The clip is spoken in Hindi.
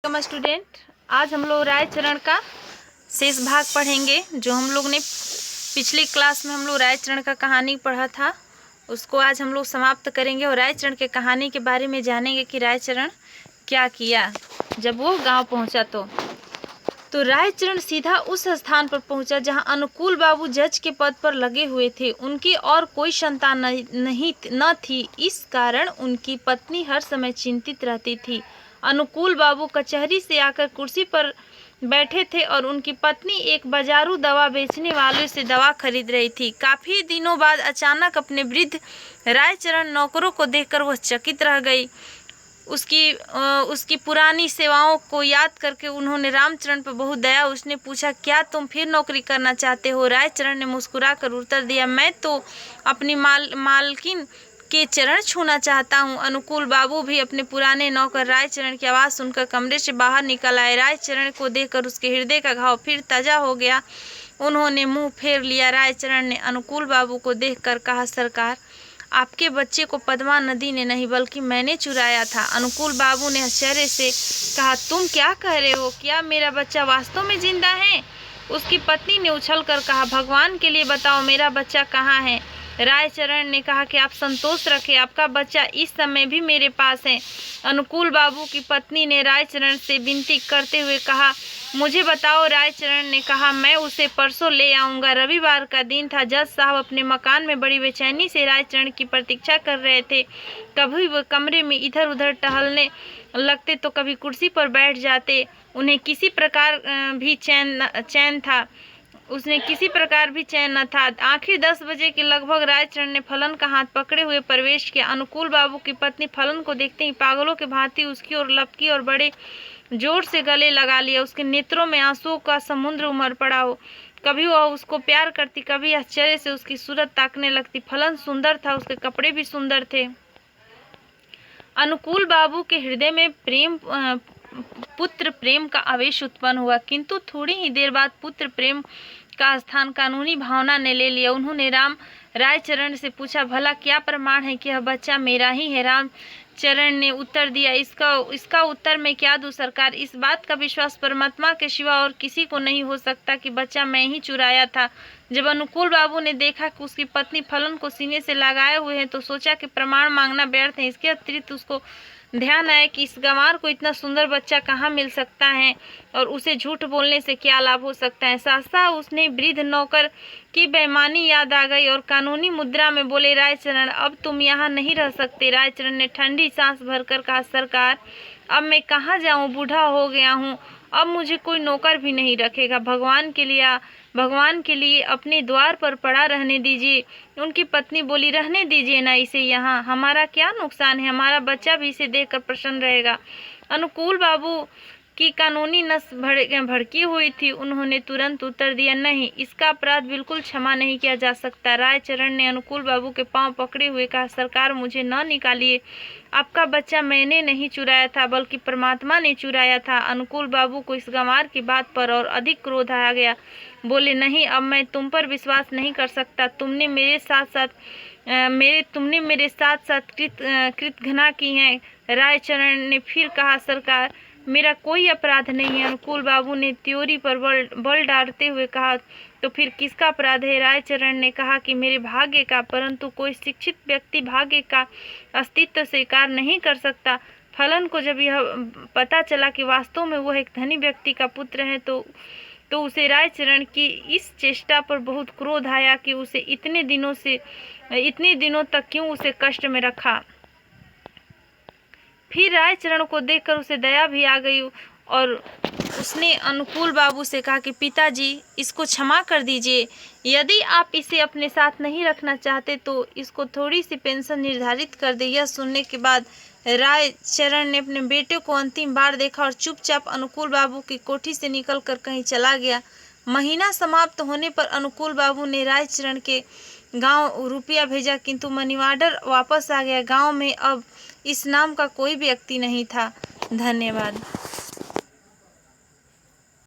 नमस्कार स्टूडेंट, आज हम लोग रायचरण का शेष भाग पढ़ेंगे। जो हम लोग ने पिछली क्लास में हम लोग रायचरण का कहानी पढ़ा था, उसको आज हम लोग समाप्त करेंगे और रायचरण के कहानी के बारे में जानेंगे कि रायचरण क्या किया जब वो गांव पहुंचा। तो रायचरण सीधा उस स्थान पर पहुंचा जहां अनुकूल बाबू जज के पद पर लगे हुए थे। उनकी और कोई संतान न थी, इस कारण उनकी पत्नी हर समय चिंतित रहती थी। अनुकूल बाबू कचहरी से आकर कुर्सी पर बैठे थे और उनकी पत्नी एक बाजारू दवा बेचने वाले से दवा खरीद रही थी। काफी दिनों बाद अचानक अपने वृद्ध रायचरण नौकरों को देखकर वह चकित रह गई। उसकी पुरानी सेवाओं को याद करके उन्होंने रामचरण पर बहुत दया। उसने पूछा, क्या तुम फिर नौकरी करना चाहते हो? रायचरण ने मुस्कुराकर उत्तर दिया, मैं तो अपनी मालकिन के चरण छूना चाहता हूँ। अनुकूल बाबू भी अपने पुराने नौकर रायचरण की आवाज़ सुनकर कमरे से बाहर निकल आए। रायचरण को देखकर उसके हृदय का घाव फिर ताजा हो गया। उन्होंने मुंह फेर लिया। रायचरण ने अनुकूल बाबू को देखकर कहा, सरकार, आपके बच्चे को पद्मा नदी ने नहीं बल्कि मैंने चुराया था। अनुकूल बाबू ने आश्चर्य से कहा, तुम क्या कह रहे हो? क्या मेरा बच्चा वास्तव में जिंदा है? उसकी पत्नी ने उछलकर कहा, भगवान के लिए बताओ, मेरा बच्चा कहाँ है? रायचरण ने कहा कि आप संतोष रखें, आपका बच्चा इस समय भी मेरे पास है। अनुकूल बाबू की पत्नी ने रायचरण से विनती करते हुए कहा, मुझे बताओ। रायचरण ने कहा, मैं उसे परसों ले आऊंगा। रविवार का दिन था। जज साहब अपने मकान में बड़ी बेचैनी से रायचरण की प्रतीक्षा कर रहे थे। कभी वह कमरे में इधर उधर टहलने लगते तो कभी कुर्सी पर बैठ जाते। उन्हें किसी प्रकार भी चैन न था। आखिर 10 बजे के लगभग रायचरण ने फलन का हाथ पकड़े हुए प्रवेश किया। अनुकूल बाबू की पत्नी फलन को देखते ही पागलों के भांति उसकी ओर लपकी और बड़े जोर से गले लगा लिया। उसके नेत्रों में आंसुओं का समुद्र उमड़ पड़ा हो। कभी वह उसको प्यार करती, कभी आश्चर्य से उसकी सूरत ताकने लगती। फलन सुंदर था, उसके कपड़े भी सुंदर थे। अनुकूल बाबू के हृदय में पुत्र प्रेम का आवेश उत्पन्न हुआ, किंतु थोड़ी ही देर बाद पुत्र प्रेम का स्थान कानूनी भावना ने ले लिया। उन्होंने रायचरण से पूछा, भला क्या प्रमाण है कि यह बच्चा मेरा ही है? रामचरण ने उत्तर दिया, इसका उत्तर मैं क्या दूं सरकार? इस बात का विश्वास परमात्मा के सिवा और किसी को नहीं हो सकता कि बच्चा मैं ही चुराया था। जब अनुकूल बाबू ने देखा कि उसकी पत्नी फलन को सीने से लगाए हुए हैं तो सोचा कि प्रमाण मांगना व्यर्थ है। इसके अतिरिक्त उसको ध्यान आया कि इस गंवार को इतना सुंदर बच्चा कहाँ मिल सकता है और उसे झूठ बोलने से क्या लाभ हो सकता है। सहसा उसने वृद्ध नौकर की बेईमानी याद आ गई और कानूनी मुद्रा में बोले, रायचरण, अब तुम यहाँ नहीं रह सकते। रायचरण ने ठंडी सांस भरकर कहा, सरकार, अब मैं कहाँ जाऊँ? बूढ़ा हो गया हूँ, अब मुझे कोई नौकर भी नहीं रखेगा। भगवान के लिए अपने द्वार पर पड़ा रहने दीजिए। उनकी पत्नी बोली, रहने दीजिए ना इसे यहाँ, हमारा क्या नुकसान है? हमारा बच्चा भी इसे देखकर प्रसन्न रहेगा। अनुकूल बाबू की कानूनी नस भड़की हुई थी। उन्होंने तुरंत उत्तर दिया, नहीं, इसका अपराध बिल्कुल क्षमा नहीं किया जा सकता। रायचरण ने अनुकूल बाबू के पांव पकड़े हुए कहा, सरकार, मुझे न निकालिए। आपका बच्चा मैंने नहीं चुराया था बल्कि परमात्मा ने चुराया था। अनुकूल बाबू को इस गंवार की बात पर और अधिक क्रोध आ गया। बोले, नहीं, अब मैं तुम पर विश्वास नहीं कर सकता। तुमने मेरे साथ कृत घृणा की है। रायचरण ने फिर कहा, सरकार, मेरा कोई अपराध नहीं है। अनुकूल बाबू ने त्योरी पर बल डालते हुए कहा, तो फिर किसका अपराध है? रायचरण ने कहा कि मेरे भाग्य का, परंतु कोई शिक्षित व्यक्ति भाग्य का अस्तित्व स्वीकार नहीं कर सकता। फलन को जब यह पता चला कि वास्तव में वह एक धनी व्यक्ति का पुत्र है तो उसे रायचरण की इस चेष्टा पर बहुत क्रोध आया कि उसे इतने दिनों तक क्यों उसे कष्ट में रखा। फिर रायचरण को देखकर उसे दया भी आ गई और उसने अनुकूल बाबू से कहा कि पिताजी, इसको क्षमा कर दीजिए। यदि आप इसे अपने साथ नहीं रखना चाहते तो इसको थोड़ी सी पेंशन निर्धारित कर दे। यह सुनने के बाद रायचरण ने अपने बेटे को अंतिम बार देखा और चुपचाप अनुकूल बाबू की कोठी से निकलकर कहीं चला गया। महीना समाप्त होने पर अनुकूल बाबू ने रायचरण के गांव रुपया भेजा, किंतु मनी ऑर्डर वापस आ गया। गांव में अब इस नाम का कोई व्यक्ति नहीं था। धन्यवाद।